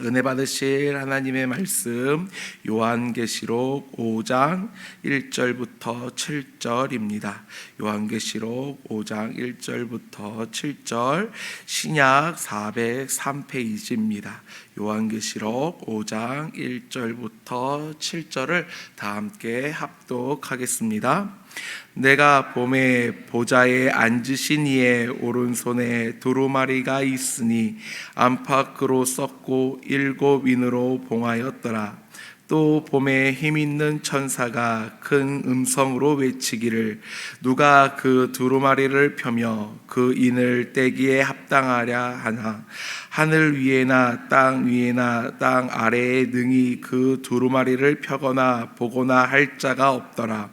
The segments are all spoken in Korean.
은혜 받으실 하나님의 말씀 요한계시록 5장 1절부터 7절입니다. 요한계시록 5장 1절부터 7절 신약 403페이지입니다. 요한계시록 5장 1절부터 7절을 다 함께 합독하겠습니다. 내가 봄에 보좌에 앉으신 이의 오른손에 두루마리가 있으니 안팎으로 썩고 7인으로 봉하였더라. 또 봄에 힘있는 천사가 큰 음성으로 외치기를 누가 그 두루마리를 펴며 그 인을 떼기에 합당하랴 하나. 하늘 위에나 땅 위에나 땅 아래에 능히 그 두루마리를 펴거나 보거나 할 자가 없더라.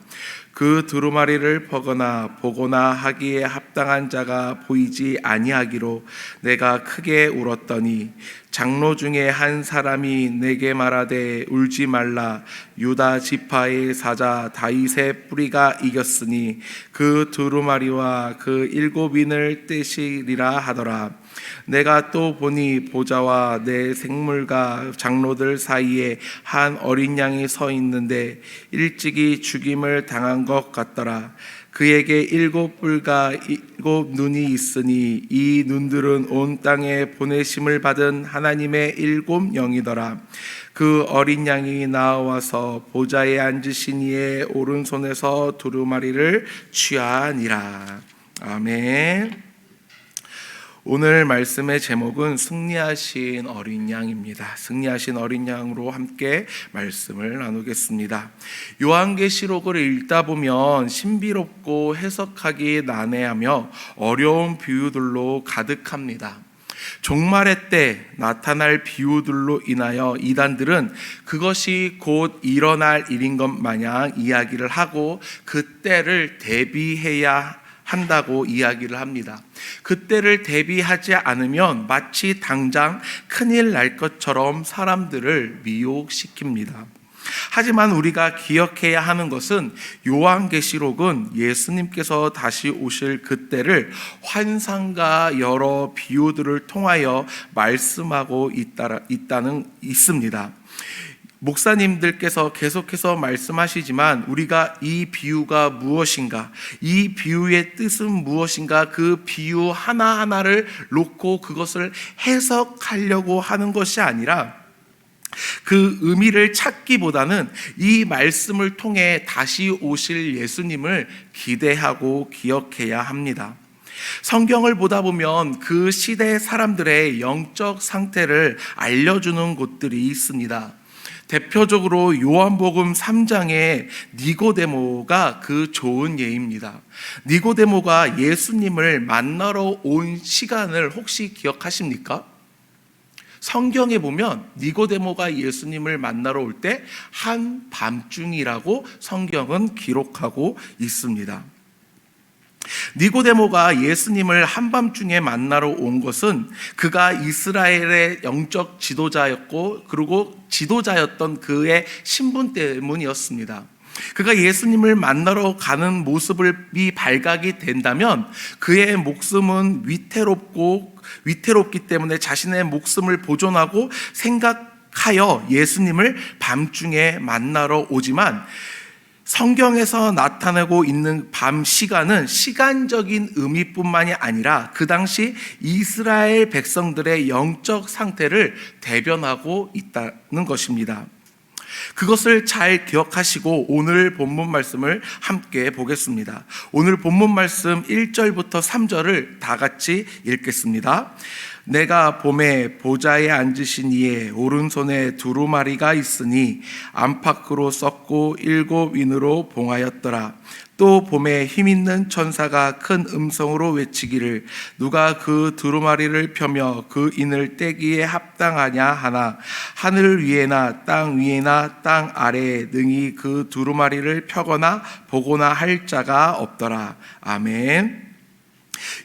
그 두루마리를 펴거나 보거나 하기에 합당한 자가 보이지 아니하기로 내가 크게 울었더니 장로 중에 한 사람이 내게 말하되 울지 말라. 유다 지파의 사자 다윗의 뿌리가 이겼으니 그 두루마리와 그 7인을 떼시리라 하더라. 내가 또 보니 보좌와 내 생물과 장로들 사이에 한 어린 양이 서 있는데 일찍이 죽임을 당한 것 같더라. 그에게 7뿔과 7눈이 있으니 이 눈들은 온 땅에 보내심을 받은 하나님의 7 영이더라. 그 어린 양이 나와서 보좌에 앉으신 이의 오른손에서 두루마리를 취하니라. 아멘. 오늘 말씀의 제목은 승리하신 어린 양입니다. 승리하신 어린 양으로 함께 말씀을 나누겠습니다. 요한계시록을 읽다 보면 신비롭고 해석하기 난해하며 어려운 비유들로 가득합니다. 종말의 때 나타날 비유들로 인하여 이단들은 그것이 곧 일어날 일인 것 마냥 이야기를 하고 그 때를 대비해야 한다고 이야기를 합니다. 그때를 대비하지 않으면 마치 당장 큰일 날 것처럼 사람들을 미혹시킵니다. 하지만 우리가 기억해야 하는 것은 요한계시록은 예수님께서 다시 오실 그때를 환상과 여러 비유들을 통하여 말씀하고 있습니다. 목사님들께서 계속해서 말씀하시지만 우리가 이 비유가 무엇인가, 이 비유의 뜻은 무엇인가, 그 비유 하나하나를 놓고 그것을 해석하려고 하는 것이 아니라 그 의미를 찾기보다는 이 말씀을 통해 다시 오실 예수님을 기대하고 기억해야 합니다. 성경을 보다 보면 그 시대 사람들의 영적 상태를 알려주는 곳들이 있습니다. 대표적으로 요한복음 3장의 니고데모가 그 좋은 예입니다. 니고데모가 예수님을 만나러 온 시간을 혹시 기억하십니까? 성경에 보면 니고데모가 예수님을 만나러 올 때 한밤중이라고 성경은 기록하고 있습니다. 니고데모가 예수님을 한밤중에 만나러 온 것은 그가 이스라엘의 영적 지도자였고 그리고 지도자였던 그의 신분 때문이었습니다. 그가 예수님을 만나러 가는 모습이 발각이 된다면 그의 목숨은 위태롭기 때문에 자신의 목숨을 보존하고 생각하여 예수님을 밤중에 만나러 오지만 성경에서 나타나고 있는 밤 시간은 시간적인 의미뿐만이 아니라 그 당시 이스라엘 백성들의 영적 상태를 대변하고 있다는 것입니다. 그것을 잘 기억하시고 오늘 본문 말씀을 함께 보겠습니다. 오늘 본문 말씀 1절부터 3절을 다 같이 읽겠습니다. 내가 봄에 보좌에 앉으신 이의 오른손에 두루마리가 있으니 안팎으로 썩고 7인으로 봉하였더라. 또 봄에 힘있는 천사가 큰 음성으로 외치기를 누가 그 두루마리를 펴며 그 인을 떼기에 합당하냐 하나. 하늘 위에나 땅 위에나 땅 아래에 능히 그 두루마리를 펴거나 보거나 할 자가 없더라. 아멘.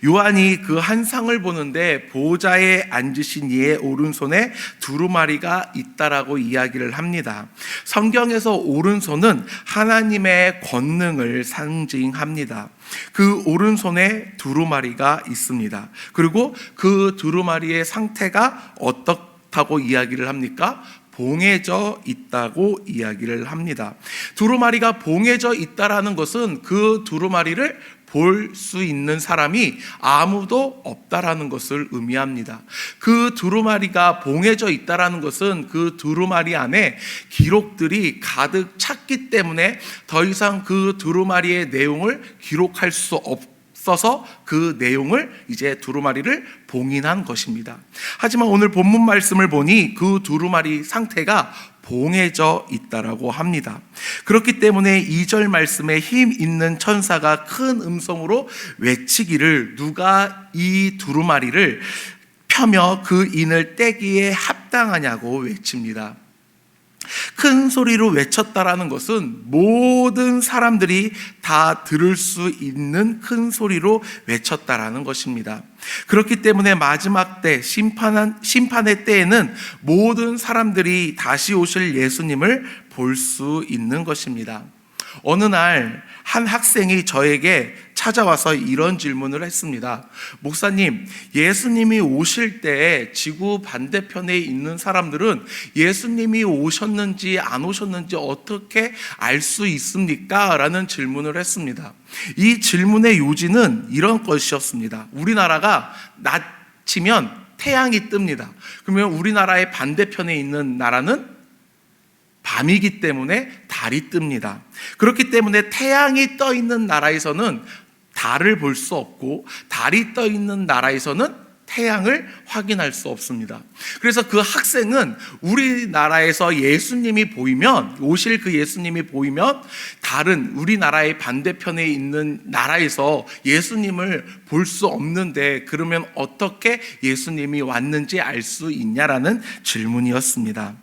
요한이 그 한상을 보는데 보좌에 앉으신 이의 오른손에 두루마리가 있다라고 이야기를 합니다. 성경에서 오른손은 하나님의 권능을 상징합니다. 그 오른손에 두루마리가 있습니다. 그리고 그 두루마리의 상태가 어떻다 어떻다고 이야기를 합니까? 봉해져 있다고 이야기를 합니다. 두루마리가 봉해져 있다라는 것은 그 두루마리를 볼 수 있는 사람이 아무도 없다라는 것을 의미합니다. 그 두루마리가 봉해져 있다라는 것은 그 두루마리 안에 기록들이 가득 찼기 때문에 더 이상 그 두루마리의 내용을 기록할 수 없어서 그 내용을 이제 두루마리를 봉인한 것입니다. 하지만 오늘 본문 말씀을 보니 그 두루마리 상태가 봉해져 있다라고 합니다. 그렇기 때문에 2절 말씀에 힘 있는 천사가 큰 음성으로 외치기를, 누가 이 두루마리를 펴며 그 인을 떼기에 합당하냐고 외칩니다. 큰 소리로 외쳤다라는 것은 모든 사람들이 다 들을 수 있는 큰 소리로 외쳤다라는 것입니다. 그렇기 때문에 마지막 때 심판의 때에는 모든 사람들이 다시 오실 예수님을 볼 수 있는 것입니다. 어느 날 한 학생이 저에게 찾아와서 이런 질문을 했습니다. 목사님, 예수님이 오실 때 지구 반대편에 있는 사람들은 예수님이 오셨는지 안 오셨는지 어떻게 알 수 있습니까? 라는 질문을 했습니다. 이 질문의 요지는 이런 것이었습니다. 우리나라가 낮이면 태양이 뜹니다. 그러면 우리나라의 반대편에 있는 나라는 밤이기 때문에 달이 뜹니다. 그렇기 때문에 태양이 떠 있는 나라에서는 달을 볼 수 없고, 달이 떠 있는 나라에서는 태양을 확인할 수 없습니다. 그래서 그 학생은 우리나라에서 예수님이 보이면, 오실 그 예수님이 보이면 다른 우리나라의 반대편에 있는 나라에서 예수님을 볼 수 없는데, 그러면 어떻게 예수님이 왔는지 알 수 있냐라는 질문이었습니다.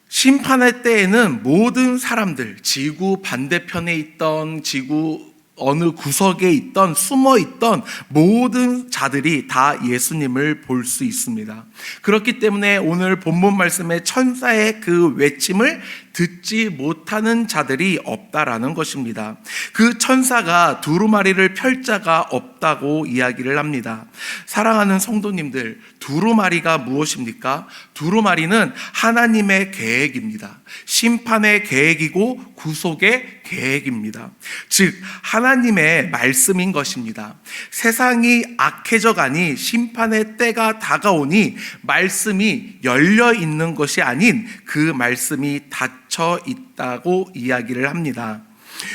심판의 때에는 모든 사람들, 지구 반대편에 있던, 지구 어느 구석에 있던, 숨어 있던 모든 자들이 다 예수님을 볼 수 있습니다. 그렇기 때문에 오늘 본문 말씀의 천사의 그 외침을 듣지 못하는 자들이 없다라는 것입니다. 그 천사가 두루마리를 펼 자가 없다고 이야기를 합니다. 사랑하는 성도님들, 두루마리가 무엇입니까? 두루마리는 하나님의 계획입니다. 심판의 계획이고 구속의 계획입니다. 즉 하나님의 말씀인 것입니다. 세상이 악해져 가니 심판의 때가 다가오니 말씀이 열려 있는 것이 아닌 그 말씀이 닫혀 있다고 이야기를 합니다.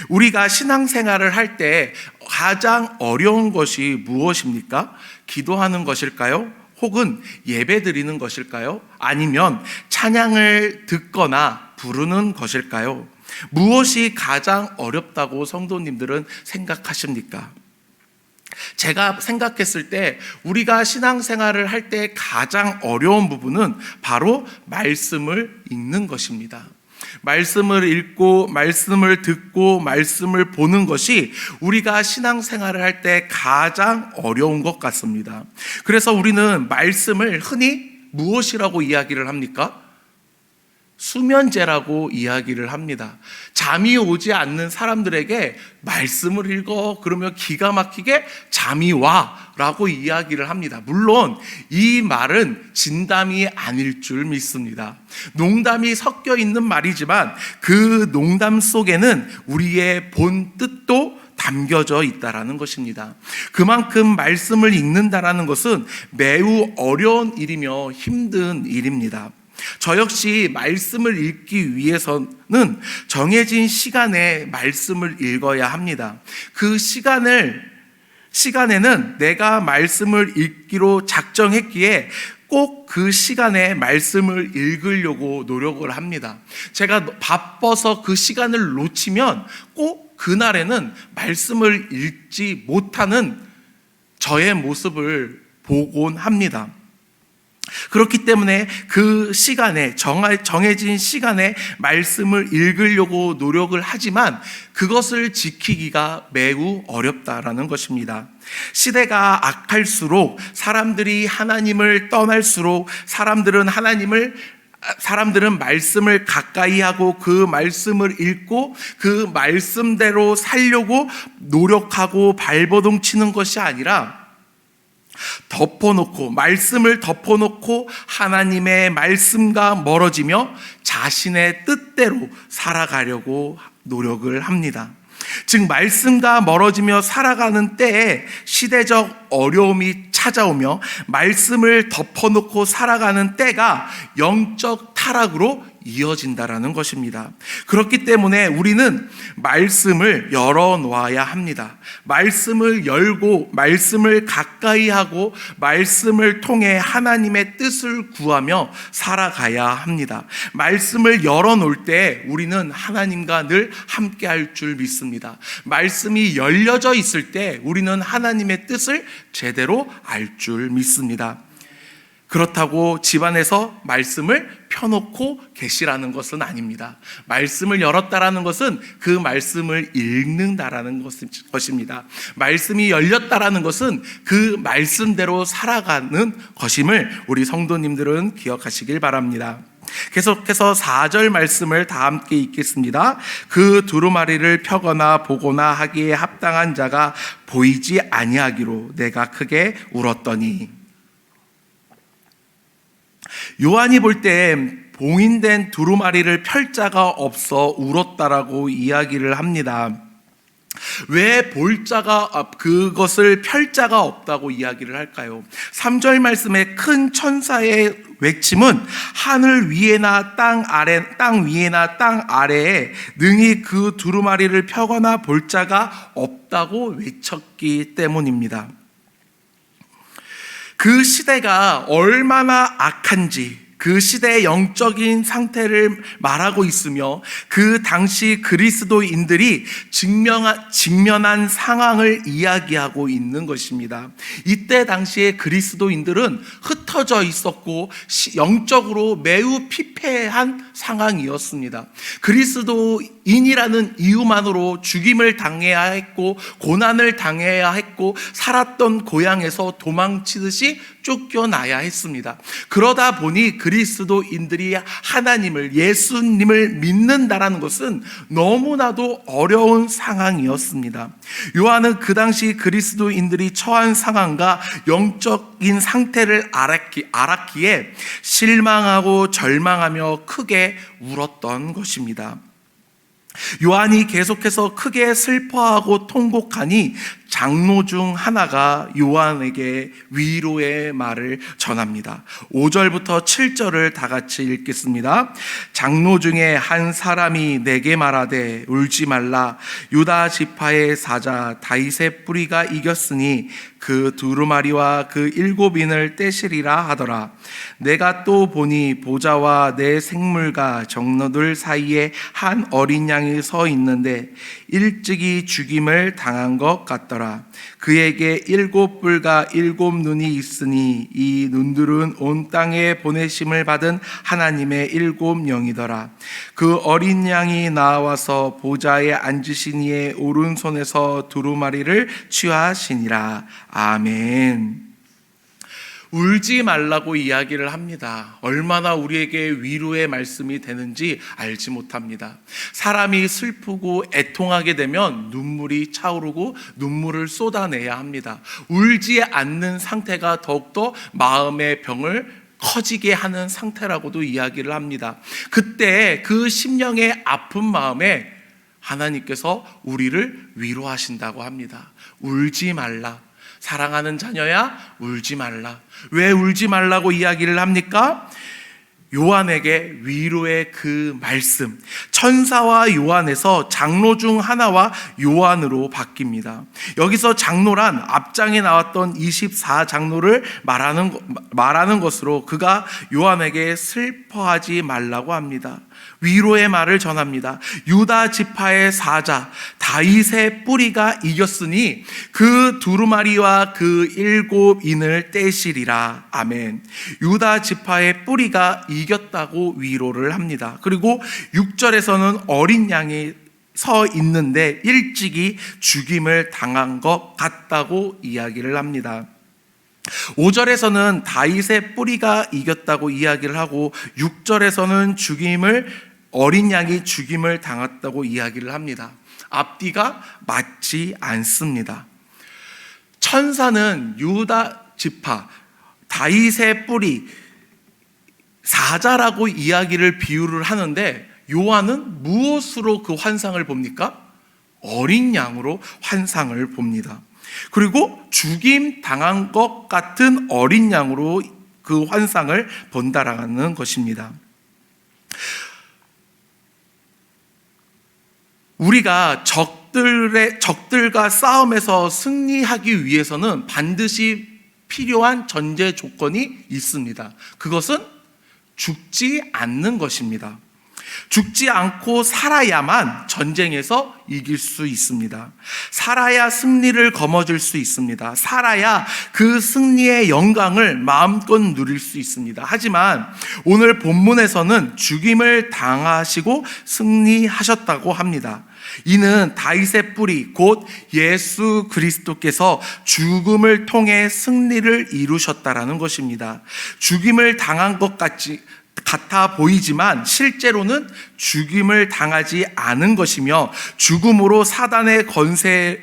우리가 신앙생활을 할 때 가장 어려운 것이 무엇입니까? 기도하는 것일까요? 혹은 예배 드리는 것일까요? 아니면 찬양을 듣거나 부르는 것일까요? 무엇이 가장 어렵다고 성도님들은 생각하십니까? 제가 생각했을 때 우리가 신앙생활을 할 때 가장 어려운 부분은 바로 말씀을 읽는 것입니다. 말씀을 읽고 말씀을 듣고 말씀을 보는 것이 우리가 신앙생활을 할 때 가장 어려운 것 같습니다. 그래서 우리는 말씀을 흔히 무엇이라고 이야기를 합니까? 수면제라고 이야기를 합니다. 잠이 오지 않는 사람들에게 말씀을 읽어 그러면 기가 막히게 잠이 와 라고 이야기를 합니다. 물론 이 말은 진담이 아닐 줄 믿습니다. 농담이 섞여 있는 말이지만 그 농담 속에는 우리의 본 뜻도 담겨져 있다라는 것입니다. 그만큼 말씀을 읽는다라는 것은 매우 어려운 일이며 힘든 일입니다. 저 역시 말씀을 읽기 위해서는 정해진 시간에 말씀을 읽어야 합니다. 그 시간에는 내가 말씀을 읽기로 작정했기에 꼭 그 시간에 말씀을 읽으려고 노력을 합니다. 제가 바빠서 그 시간을 놓치면 꼭 그날에는 말씀을 읽지 못하는 저의 모습을 보곤 합니다. 그렇기 때문에 그 시간에 정해진 시간에 말씀을 읽으려고 노력을 하지만 그것을 지키기가 매우 어렵다라는 것입니다. 시대가 악할수록 사람들이 하나님을 떠날수록 사람들은 말씀을 가까이 하고 그 말씀을 읽고 그 말씀대로 살려고 노력하고 발버둥 치는 것이 아니라 말씀을 덮어놓고 하나님의 말씀과 멀어지며 자신의 뜻대로 살아가려고 노력을 합니다. 즉 말씀과 멀어지며 살아가는 때에 시대적 어려움이 찾아오며 말씀을 덮어놓고 살아가는 때가 영적 타락으로 이어진다라는 것입니다. 그렇기 때문에 우리는 말씀을 열어놓아야 합니다. 말씀을 열고 말씀을 가까이 하고 말씀을 통해 하나님의 뜻을 구하며 살아가야 합니다. 말씀을 열어놓을 때 우리는 하나님과 늘 함께할 줄 믿습니다. 말씀이 열려져 있을 때 우리는 하나님의 뜻을 제대로 알 줄 믿습니다. 그렇다고 집안에서 말씀을 펴놓고 계시라는 것은 아닙니다. 말씀을 열었다라는 것은 그 말씀을 읽는다라는 것입니다. 말씀이 열렸다라는 것은 그 말씀대로 살아가는 것임을 우리 성도님들은 기억하시길 바랍니다. 계속해서 4절 말씀을 다 함께 읽겠습니다. 그 두루마리를 펴거나 보거나 하기에 합당한 자가 보이지 아니하기로 내가 크게 울었더니. 요한이 볼 때 봉인된 두루마리를 펼 자가 없어 울었다라고 이야기를 합니다. 왜 그것을 펼 자가 없다고 이야기를 할까요? 3절 말씀에 큰 천사의 외침은 하늘 위에나 땅 위에나 땅 아래에 능히 그 두루마리를 펴거나 볼 자가 없다고 외쳤기 때문입니다. 그 시대가 얼마나 악한지 그 시대의 영적인 상태를 말하고 있으며 그 당시 그리스도인들이 직면한 상황을 이야기하고 있는 것입니다. 이때 당시에 그리스도인들은 흩어져 있었고 영적으로 매우 피폐한 상황이었습니다. 그리스도인이라는 이유만으로 죽임을 당해야 했고 고난을 당해야 했고 살았던 고향에서 도망치듯이 쫓겨나야 했습니다. 그러다 보니 그리스도인들이 하나님을, 예수님을 믿는다라는 것은 너무나도 어려운 상황이었습니다. 요한은 그 당시 그리스도인들이 처한 상황과 영적인 상태를 알았기에 실망하고 절망하며 크게 울었던 것입니다. 요한이 계속해서 크게 슬퍼하고 통곡하니 장로 중 하나가 요한에게 위로의 말을 전합니다. 5절부터 7절을 다 같이 읽겠습니다. 장로 중에 한 사람이 내게 말하되 울지 말라. 유다 지파의 사자 다윗의 뿌리가 이겼으니 그 두루마리와 그 7인을 떼시리라 하더라. 내가 또 보니 보좌와 내 생물과 장로들 사이에 한 어린 양이 서 있는데 일찍이 죽임을 당한 것 같더라. 그에게 7뿔과 7눈이 있으니 이 눈들은 온 땅에 보내심을 받은 하나님의 7영이더라. 그 어린 양이 나와서 보좌에 앉으신 이의 오른손에서 두루마리를 취하시니라. 아멘. 울지 말라고 이야기를 합니다. 얼마나 우리에게 위로의 말씀이 되는지 알지 못합니다. 사람이 슬프고 애통하게 되면 눈물이 차오르고 눈물을 쏟아내야 합니다. 울지 않는 상태가 더욱더 마음의 병을 커지게 하는 상태라고도 이야기를 합니다. 그때 그 심령의 아픈 마음에 하나님께서 우리를 위로하신다고 합니다. 울지 말라. 사랑하는 자녀야, 울지 말라. 왜 울지 말라고 이야기를 합니까? 요한에게 위로의 그 말씀, 천사와 요한에서 장로 중 하나와 요한으로 바뀝니다. 여기서 장로란 앞장에 나왔던 24장로를 말하는 것으로 그가 요한에게 슬퍼하지 말라고 합니다. 위로의 말을 전합니다. 유다 지파의 사자 다윗의 뿌리가 이겼으니 그 두루마리와 그 7인을 떼시리라. 아멘. 유다 지파의 뿌리가 이겼다고 위로를 합니다. 그리고 6절에서는 어린 양이 서 있는데 일찍이 죽임을 당한 것 같다고 이야기를 합니다. 5절에서는 다윗의 뿌리가 이겼다고 이야기를 하고 6절에서는 어린 양이 죽임을 당했다고 이야기를 합니다. 앞뒤가 맞지 않습니다. 천사는 유다 지파, 다윗의 뿌리, 사자라고 이야기를 비유를 하는데, 요한은 무엇으로 그 환상을 봅니까? 어린 양으로 환상을 봅니다. 그리고 죽임 당한 것 같은 어린 양으로 그 환상을 본다라는 것입니다. 우리가 적들과 싸움에서 승리하기 위해서는 반드시 필요한 전제 조건이 있습니다. 그것은 죽지 않는 것입니다. 죽지 않고 살아야만 전쟁에서 이길 수 있습니다. 살아야 승리를 거머쥘 수 있습니다. 살아야 그 승리의 영광을 마음껏 누릴 수 있습니다. 하지만 오늘 본문에서는 죽임을 당하시고 승리하셨다고 합니다. 이는 다윗의 뿌리 곧 예수 그리스도께서 죽음을 통해 승리를 이루셨다라는 것입니다. 죽임을 당한 것 같아 보이지만 실제로는 죽임을 당하지 않은 것이며, 죽음으로 사단의 권세에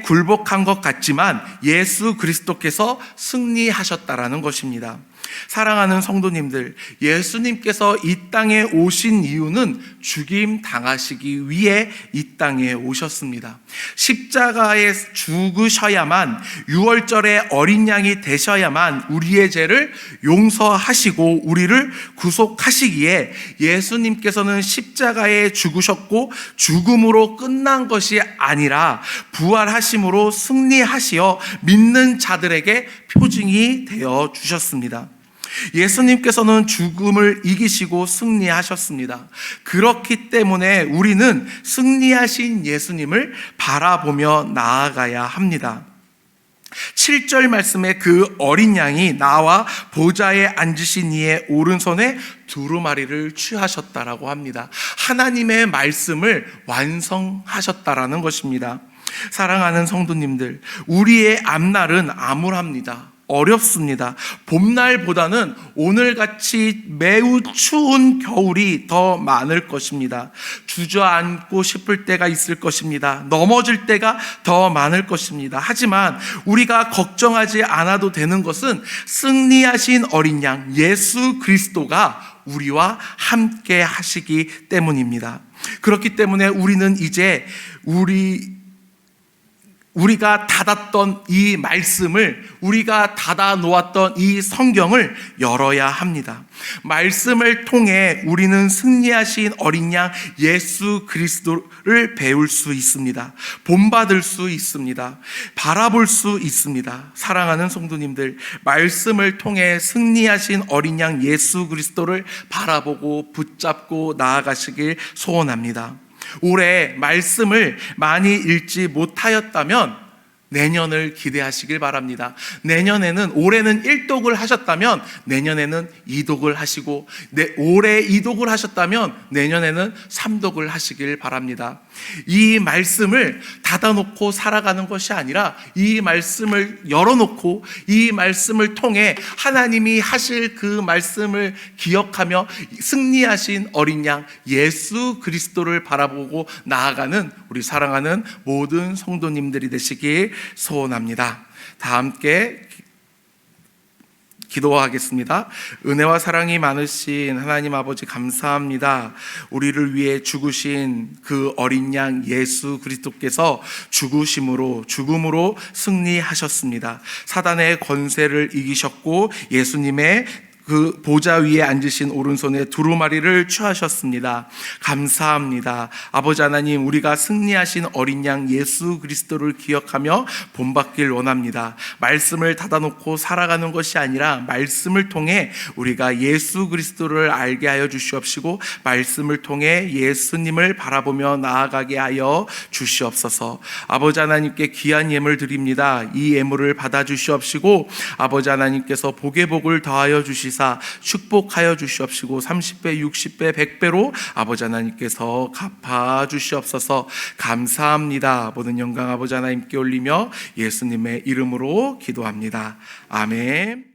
굴복한 것 같지만 예수 그리스도께서 승리하셨다라는 것입니다. 사랑하는 성도님들, 예수님께서 이 땅에 오신 이유는 죽임 당하시기 위해 이 땅에 오셨습니다. 십자가에 죽으셔야만, 유월절에 어린 양이 되셔야만 우리의 죄를 용서하시고 우리를 구속하시기에 예수님께서는 십자가에 죽으셨고 죽음으로 끝난 것이 아니라 부활하심으로 승리하시어 믿는 자들에게 표징이 되어 주셨습니다. 예수님께서는 죽음을 이기시고 승리하셨습니다. 그렇기 때문에 우리는 승리하신 예수님을 바라보며 나아가야 합니다. 7절 말씀에 그 어린 양이 나와 보좌에 앉으신 이의 오른손에 두루마리를 취하셨다라고 합니다. 하나님의 말씀을 완성하셨다라는 것입니다. 사랑하는 성도님들, 우리의 앞날은 암울합니다. 어렵습니다. 봄날보다는 오늘같이 매우 추운 겨울이 더 많을 것입니다. 주저앉고 싶을 때가 있을 것입니다. 넘어질 때가 더 많을 것입니다. 하지만 우리가 걱정하지 않아도 되는 것은 승리하신 어린 양 예수 그리스도가 우리와 함께 하시기 때문입니다. 그렇기 때문에 우리는 이제 우리가 닫았던 이 말씀을, 우리가 닫아 놓았던 이 성경을 열어야 합니다. 말씀을 통해 우리는 승리하신 어린 양 예수 그리스도를 배울 수 있습니다. 본받을 수 있습니다. 바라볼 수 있습니다. 사랑하는 성도님들, 말씀을 통해 승리하신 어린 양 예수 그리스도를 바라보고 붙잡고 나아가시길 소원합니다. 올해 말씀을 많이 읽지 못하였다면 내년을 기대하시길 바랍니다. 올해는 1독을 하셨다면 내년에는 2독을 하시고, 올해 2독을 하셨다면 내년에는 3독을 하시길 바랍니다. 이 말씀을 닫아놓고 살아가는 것이 아니라 이 말씀을 열어놓고 이 말씀을 통해 하나님이 하실 그 말씀을 기억하며 승리하신 어린 양 예수 그리스도를 바라보고 나아가는 우리 사랑하는 모든 성도님들이 되시길 소원합니다. 다 함께 기도하겠습니다. 은혜와 사랑이 많으신 하나님 아버지, 감사합니다. 우리를 위해 죽으신 그 어린 양 예수 그리스도께서 죽음으로 승리하셨습니다. 사단의 권세를 이기셨고 예수님의 그 보좌 위에 앉으신 오른손에 두루마리를 취하셨습니다. 감사합니다. 아버지 하나님, 우리가 승리하신 어린 양 예수 그리스도를 기억하며 본받길 원합니다. 말씀을 닫아놓고 살아가는 것이 아니라 말씀을 통해 우리가 예수 그리스도를 알게 하여 주시옵시고 말씀을 통해 예수님을 바라보며 나아가게 하여 주시옵소서. 아버지 하나님께 귀한 예물 드립니다. 이 예물을 받아 주시옵시고 아버지 하나님께서 복의 복을 더하여 주시사 축복하여 주시옵시고 30배, 60배, 100배로 아버지 하나님께서 갚아 주시옵소서. 감사합니다. 모든 영광 아버지 하나님께 올리며 예수님의 이름으로 기도합니다. 아멘.